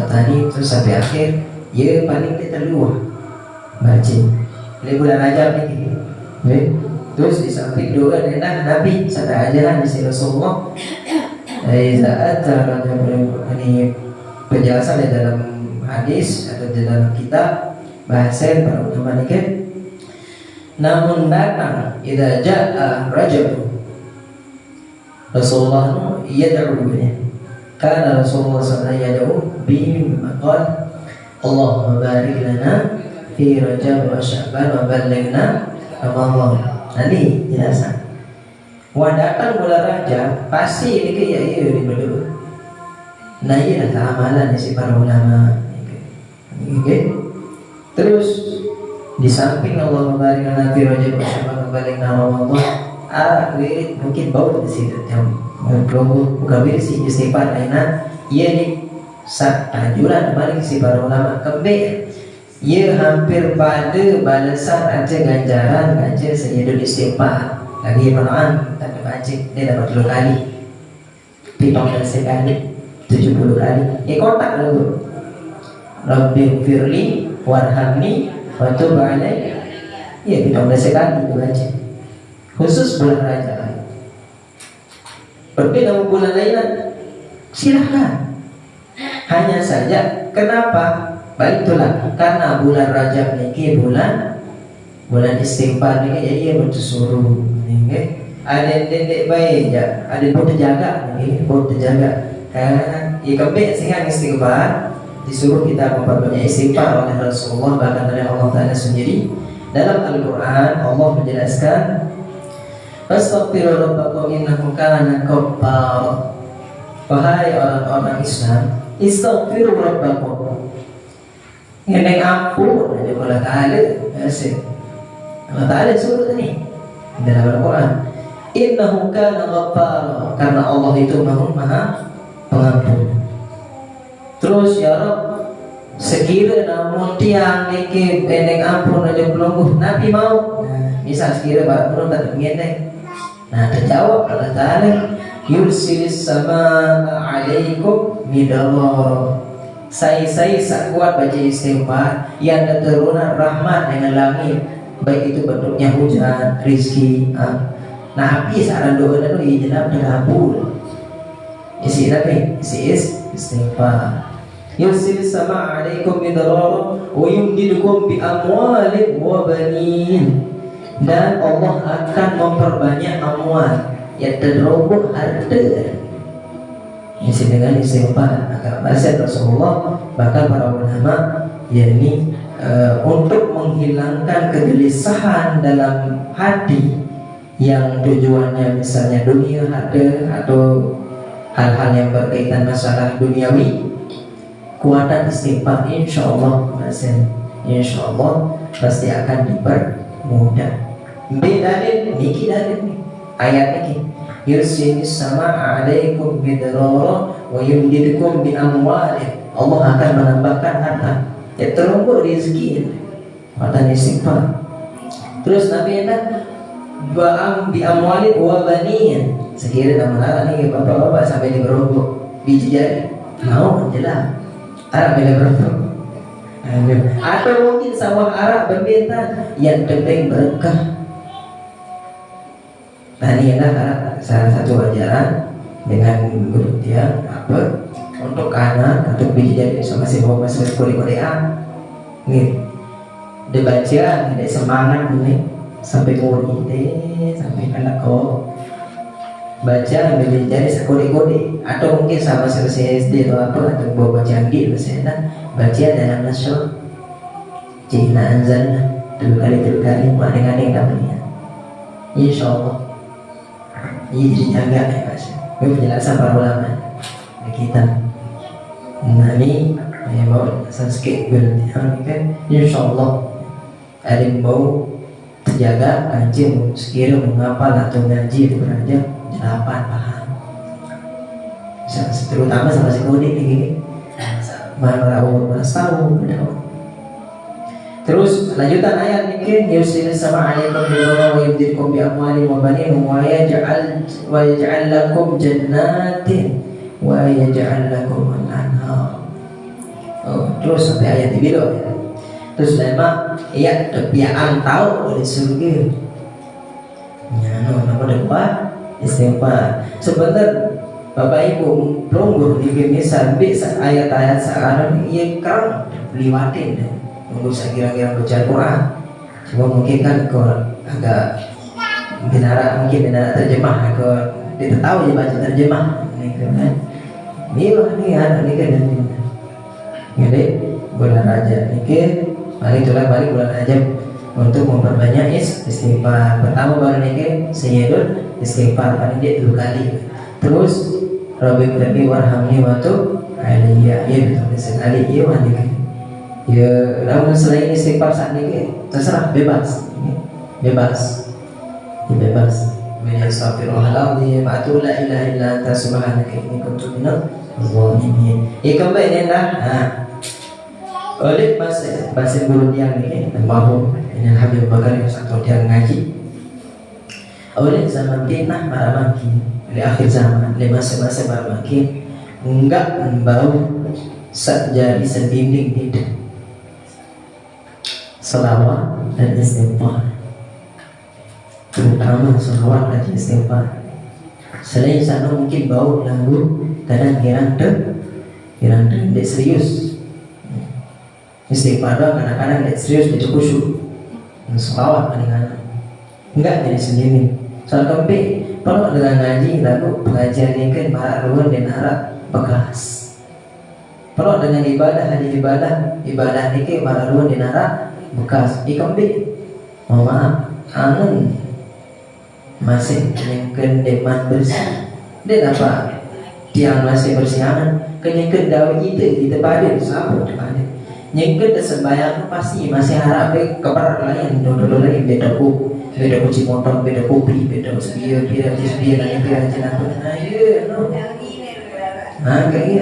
tadi terus sampai akhir. Ya paling kita luar baca. Ini bulan Rajab ini. Terus di samping doa dengan Nabi serta ajaran di Rasulullah Saat ini penjelasan di dalam hadis atau di dalam kitab bahasa para ulama ini. Namun datang idza jaa Rajab Rasulullah yad'u bihi. Kana Rasulullah sallallahu alaihi wasallam yad'u bihi maqal Allahumma barik lana fi Rajab wa Sya'ban wa ballighna Ramadan. Nanti jelasan. Wah datang bulan Rajab pasti ini ke ya iya berdoa. Nah iya dah amalan si para ulama. Okay. Terus di samping Allah membarik Nabi Rajab bersama kembali nama Allah, wirid mungkin bau di situ. Kalau bukan wirid si istighfar lainnya, ia di saat anjuran balik si para ulama kembali. Ia hampir pada balasan aja ganjaran aja senyidul istighfar. Lagi penuhan tak baca dia dapat 2 kali, pitong dan sekali 70 kali. Kotak dulu. Rabbi firli warhamni wa tub alayya. Ya pitong dan sekali itu baca. Khusus bulan Rajab. Berbeda bulan lain silahkan. Hanya saja kenapa? Baik itulah karena bulan Rajab ini bulan istighfar ini ya ia bersuruh. Ada dedek baik ya, ada buat terjaga, buat terjaga. Karena kembali sehingga istighfar disuruh kita memperbanyak istighfar oleh Rasulullah, bahkan oleh Allah Taala sendiri. Dalam Al-Quran Allah menjelaskan, Astaghfiru rabbakum innahu kana ghaffara. Wahai orang-orang Islam, istaghfiru rabbakum. Ini ampun dari Allah Taala. Allah Taala suruh ini dalam Al-Quran, innahu kana ghaffara, karena Allah itu maha pengampun. Terus ya Rabb, sekira namun tiang niki eneng ampun aja belum Nabi mau. Misal sekira baru belum tak mengendeng. Nah terjawab Allah Taala, yursilis sama alaikum midawar. Saya kuat baca istighfar yang keturunan rahmat dengan langit, baik itu bentuknya hujan, rizki. Nah api saran doa itu jenab terkabul. Isi apa? Isi istighfar. Yusil sama alaikum midrar wa yumdidukum bi amwalin wa banin. Dan Allah akan memperbanyak amwal, yang terroboh harta. Isi dengan istighfar. Agar bahasa Rasulullah, bahkan para ulama yakni untuk menghilangkan kegelisahan dalam hati yang tujuannya misalnya dunia, harta atau hal-hal yang berkaitan masalah duniawi, kuatan istighfar insyaallah pasti akan dipermudah. Bedalin niki dalil ayat niki yursilis sama alaikum bidarara wa yumdidukum bi amwalin. Allah akan menambahkan harta, ya terunggu rezeki kuatan istighfar. Terus Nabi kata ba'am bi amwalin wa banin. Sekiranya nama nih bapak-bapak sampai di berobok biji jari mau jelas Arab bila berobok. Atau mungkin sawah Arab berbeda yang penting berkah. Nah ini adalah salah satu ajaran dengan guru dia apa untuk anak untuk biji jari sama si bawa masuk kode-kodean nih dibaca tidak semangat nih sampai kode sampai anak kok baca biji jari sekode-kode, atau mungkin sama selesai SD atau apa atau bawa canggih misalnya baca dalam nasyur Cina anzalna 3 kali maning-maning namanya insyaallah. Ini jadi jaga ya mas. Ini penjelasan para ulama kita. Nah ini yang mau sanskrit berarti kan insyaallah ada yang mau terjaga kajian sekira menghafal atau ngaji belajar 8 paham. Terutama sama sekolah ini mana umur tahu. Terus lanjutan ayat ini yusil sama alaikum wa yumdidukum bi amwalin wa banin wa yaj'al lakum jannatin wa yaj'al lakum anhar. Terus sampai ayat ini dulu ya. Terus lama ya kebiaan tahu oleh surga. Ya, nama depan istighfar. Sebenarnya Bapak Ibu pelungguh di misal bisa ayat-ayat sekarang ia kerang liwatin tunggu saya kira-kira baca Quran. Cuma mungkin kan kau agak mungkin binara terjemah kau tidak tahu ya baca terjemah ini kan ini anak ini kan jadi bulan Rajab ini balik bulan Rajab untuk memperbanyak istighfar. Pertama baru ini Sayyidul istighfar paling dia 2 kali. Terus Rabbi Firli warhamni waktu aliyah ya betul sekali iya wanita ya. Namun selain istighfar saat ini terserah bebas Media astaghfirullahaladzim wa atubu la ilaha illa anta subhanaka inni kuntu minadh dhalimin. Ya kembali ini oleh bahasa guru yang ini almarhum ini Habib Bakar yang satu dia ngaji oleh zaman fitnah marah makin di akhir zaman di masa-masa marah makin enggak membau sejari sedinding tidak selawat dan istighfar, terutama selawat dan istighfar. Selain sana mungkin bau lagu kadang kirang tidak serius. Istighfar kadang-kadang tidak serius baca khusyuk. Selawat palingan enggak jadi sendiri. Soal kempi kalau dengan ngaji lalu pengajian ini kan marak ruang dan harap bekas. Kalau dengan ibadah ini kan marak ruang dan harap bekas. Kempi mohon maaf angen masih nyengken deman bersih. Dia apa? Tiang masih bersihangan kenyengken daun itu kita paden sabut paden. Nyengken sembahyang pasti masih harap kepada lain dodol lain beda kunci motor, beda kopi, beda sebiar yang biar jenah pun ayo no. Kayak gini.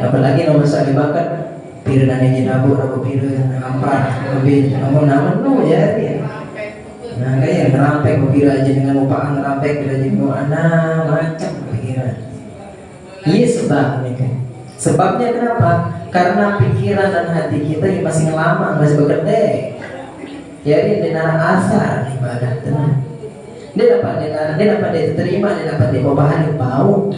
Apalagi nomor sekali bakat pira nanya rabu pira ampar lebih nama no ya dia. Kayak ngerampek pira aja dengan upaan ngerampek pira aja dengan anak macam pikiran. Iya sebabnya kan. Sebabnya kenapa? Karena pikiran dan hati kita yang masih lama masih bekerja. Jadi dia nara asar ibadah tenang. Dia dapat diterima, dia dapat dipahami mau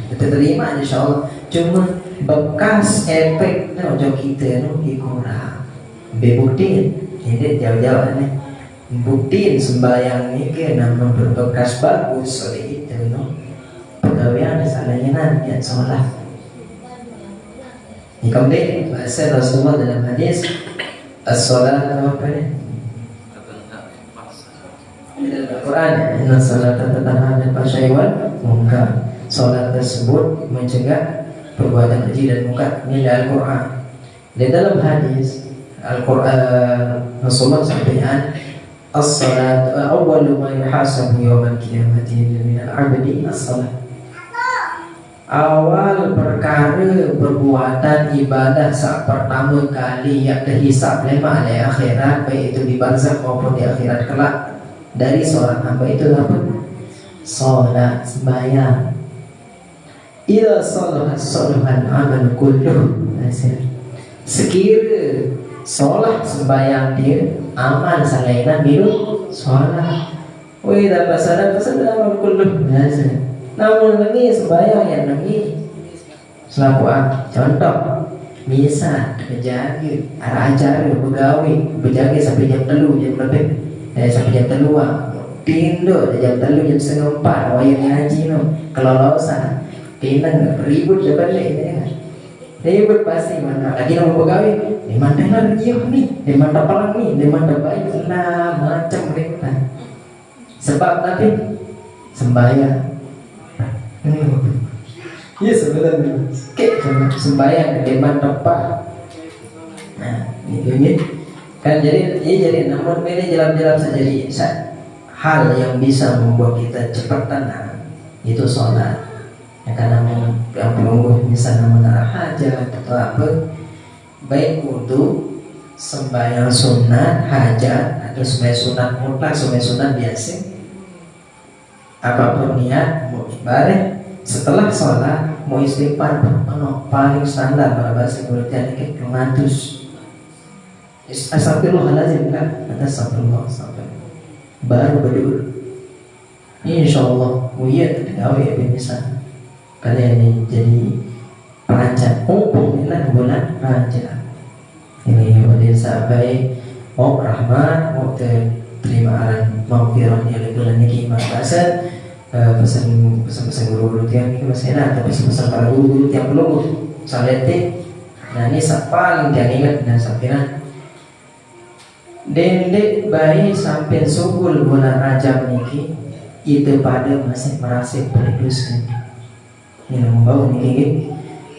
diterima insya Allah. Cuma bekas efek jauh kita kurang. Buktiin, jadi jauh-jauh nih. Buktiin sembahyang ini kena berbekas bagus oleh itu pegawaian salahnya nanti sholat. Ini kemudian bahasa Rasulullah dalam hadis as-salat apa ni? Dalam Al-Quran, inna salata tanha 'anil fahsya'i wal munkar. Salat tersebut mencegah perbuatan keji dan munkar. Ini dalam Al-Quran. Di dalam hadis Al-Quran Rasulullah sampaikan as-salat awwalu ma yuhasabu yawmal qiyamati min al-'abdi as-salat. Awal perkara perbuatan ibadah saat pertama kali yang terhisap lema oleh akhirat, baik itu di barzakh maupun di akhirat kelak, dari seorang hamba itu apa? Salat, sembahyang. Ila salahat salahan amal kulluh. Sekira salat sembahyang dia, amal salainan biru salat. Wih dapat salat amal kulluh. Namun lagi sembahyang yang lagi selaku contoh misal menjaga arah acara pegawai berjaga sampai jam 3 jam lebih sampai jam 3 pindo jam 3 jam setengah 4 wayang ngaji kelolosan pindah ribut sebenarnya ribut pasti mana lagi nama pegawai di mana lagi nih di mana palang nih di mana baik lah macam mereka sebab nanti sembahyang. Iya sebenarnya kayak sembahyang depan tepat. Nah ini kan jadi namun ini jelas saja jadi hal yang bisa membuat kita cepat tenang itu sholat. Ya, karena yang pelungguh misalnya menara hajat atau apa, baik untuk sembahyang sunat hajat atau sembahyang sunat mutlak, sembahyang sunat biasa, apapun niat mau ibadah. Setelah sholat mau istighfar paling standar pada bahasa Indonesia ini 500 astagfirullahaladzim kan, ada astagfirullah baru berdoa Insyaallah mulia gawe bisa kalian ini jadi perancang mumpung ini bulan Rajab ini udah sampai mau rahmat mau terima aran maghfirah di bulan ini masa pesan guru-guru yang ini masih ada pesan para guru yang belum salete. Nah ini paling yang ingat dan sampaikan dendek bayi sampai subul bulan Rajab niki itu pada masih merasa berdosa. Ini membawa niki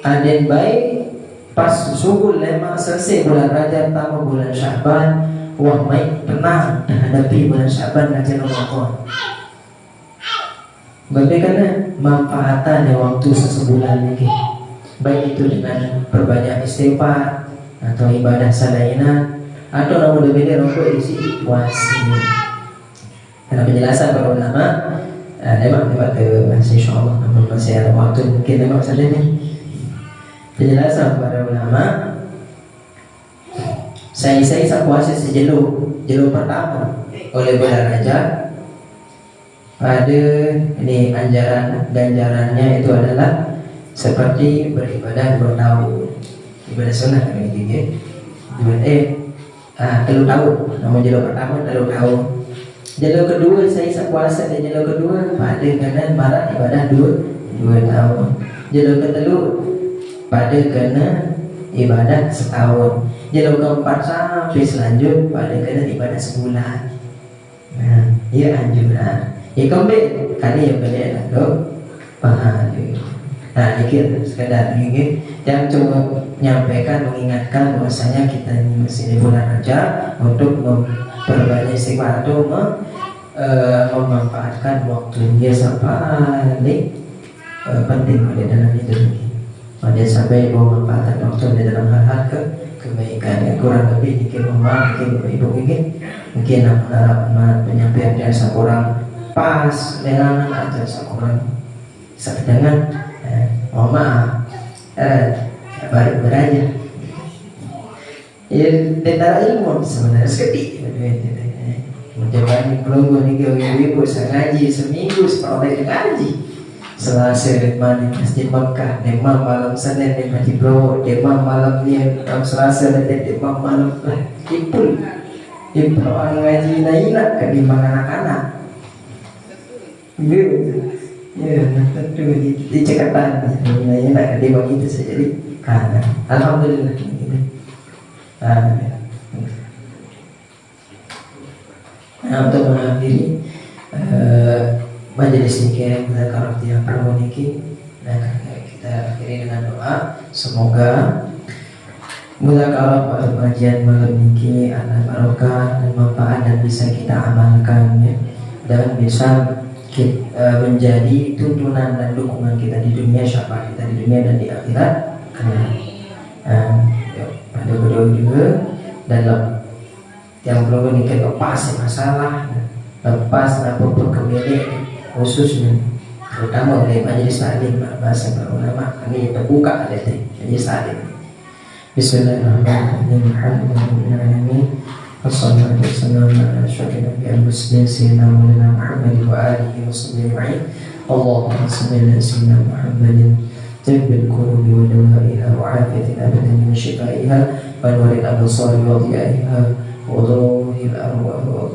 aden bayi pas subul lema selesai bulan Rajab tambah bulan Syaban wah mai tenang menghadapi bulan Syaban dan Ramadan. Bagaimana manfaatnya waktu sesebulan ini? Baik itu dengan perbanyak istighfar atau ibadah selainnya atau namun berbeda rokok isi puasa. Karena penjelasan para ulama, memang masih insyaallah namun masih ada waktu mungkin memang saja nih. Penjelasan para ulama, saya puasa sejelur pertama oleh bulan Rajab. Pada ini ganjarannya itu adalah seperti beribadah 2 tahun ibadah sunnah kan ini telu tahun namun jalur pertama telu tahun jalur kedua saya puasa dan jalur kedua pada kena marah ibadah 2 tahun jalur kedua pada kena ibadah setahun jalur keempat sampai selanjut pada kena ibadah sebulan. Nah ia anjuran ya kembali kali yang beda dok pahala. Nah ini sekedar ingin yang cuma menyampaikan mengingatkan bahwasanya kita ini masih di bulan Rajab untuk memperbanyak istighfar atau memanfaatkan waktunya sampai penting pada dalam hidup ini. Pada sampai memanfaatkan waktu di dalam hal-hal kebaikan yang kurang lebih mungkin mungkin ibu mungkin mengharap penyampaian dari seorang pas dengan atau seorang sedengan mohon maaf baru beraja ya tentara ilmu sebenarnya sedih mencoba nih pelunggu nih ibu ngaji seminggu sekolah ngaji Selasa demam di Masjid Makkah demam malam Senin di Masjid Bro demam malamnya Selasa dan demam malam kipul orang ngaji naina ke di anak-anak ya, tentu di Jakarta ya nak dia begitu saja jadi kanan. Alhamdulillah gitu. Untuk mengakhiri majelis ini yang kita yang perlu niki, kita akhiri dengan doa semoga muzakarah pada pengajian malam niki ada barokah dan manfaat dan bisa kita amalkan ya, dan bisa menjadi tuntunan dan dukungan kita di dunia, syafaat kita di dunia dan di akhirat. Pada kedua juga dalam yang belum menikah lepas masalah, lepas apapun kebaikan khususnya terutama oleh majelis taklim bahasa para ulama kami terbuka ada majelis taklim. Bismillahirrahmanirrahim. Alhamdulillahirobbilalamin. Wassalatu wassalamu ala asyrofil anbiya'i wal mursalin sayyidina Muhammad wa alihi washabbihi ajma'in. Allahumma shalli ala sayyidina Muhammadin tibbil qulubi wa dawaiha wa afiyatil abdani wa shifaiha wa nuril absari wa dhiyaiha wa dhuhil arwah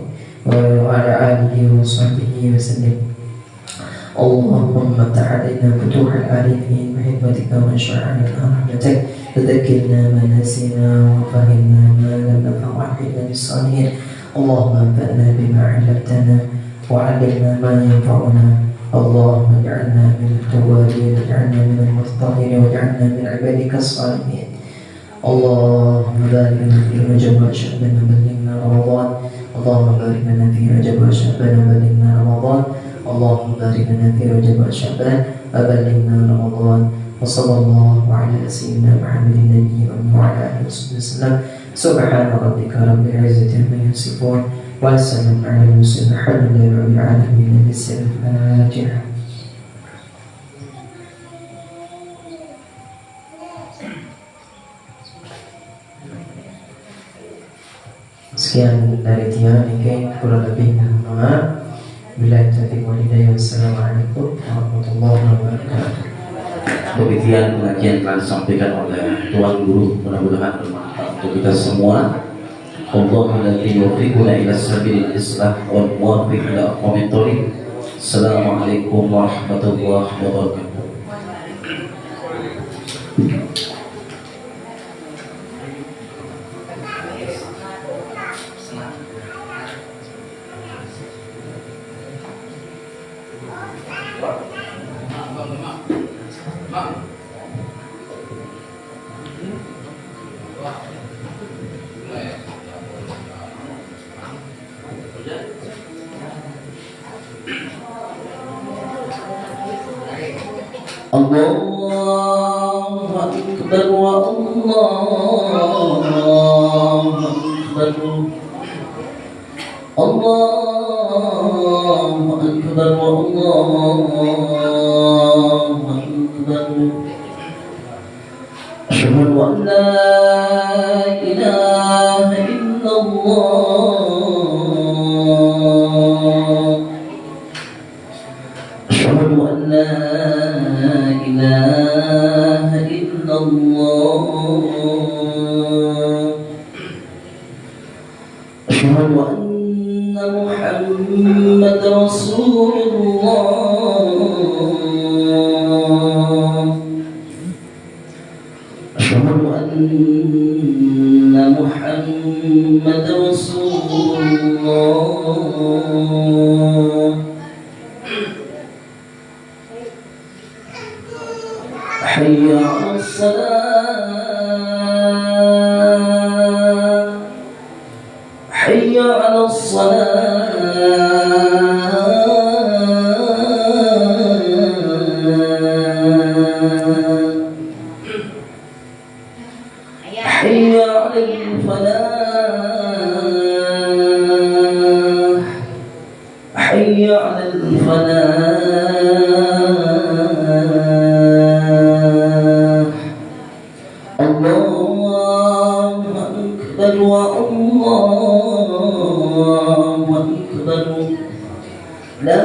wa ala alihi wa sahbihi wa sallim. Allahumma ta'alaina futuhal arifin wa hikmatika wa syara'ina rahmatik فذكرنا ما نسينا وفهمنا ما لم نفهم وحينا بالصالحين. اللهم انفعنا بما علمتنا وعلمنا ما ينفعنا. اللهم اجعلنا من التوابين واجعلنا من المتطهرين واجعلنا من عبادك الصالحين. اللهم بارك لنا في رجب وشعبان وبلغنا رمضان. اللهم بارك لنا في رجب وشعبان وبلغنا رمضان. اللهم بارك لنا في رجب وشعبان وبلغنا رمضان. وصلى الله على سيدنا محمد النبي وعلى آله وصحبه وسلم. سبحان ربك رب العزة عما يصفون والسلام على المرسلين الحمد لله رب العالمين. الفاتحة. Sekian dari Tia, mungkin kurang lebih maaf. Billahi taufiq wal hidayah. Wassalamualaikum warahmatullahi wabarakatuh. Demikian pengajian telah disampaikan oleh Tuan Guru, mudah-mudahan bermanfaat untuk kita semua. Allahu la yuwaffiquna ila sabilil islah wal muwaffiq ila aqwamit thoriq. Assalamualaikum warahmatullahi wabarakatuh. Allahu Akbar wa Allahu Akbar. Allahu Akbar wa Allahu Akbar. Asyhadu an la ilaha illallah. Asyhadu an la ilaha illallah. Asyhadu anna Muhammadar Rasulullah. Asyhadu anna Muhammadar Rasulullah. Hayya 'alas salat, hayya 'alas salat, hayya 'alal falah, hayya 'alal falah. Allahu Akbar wa Allahu Akbar. La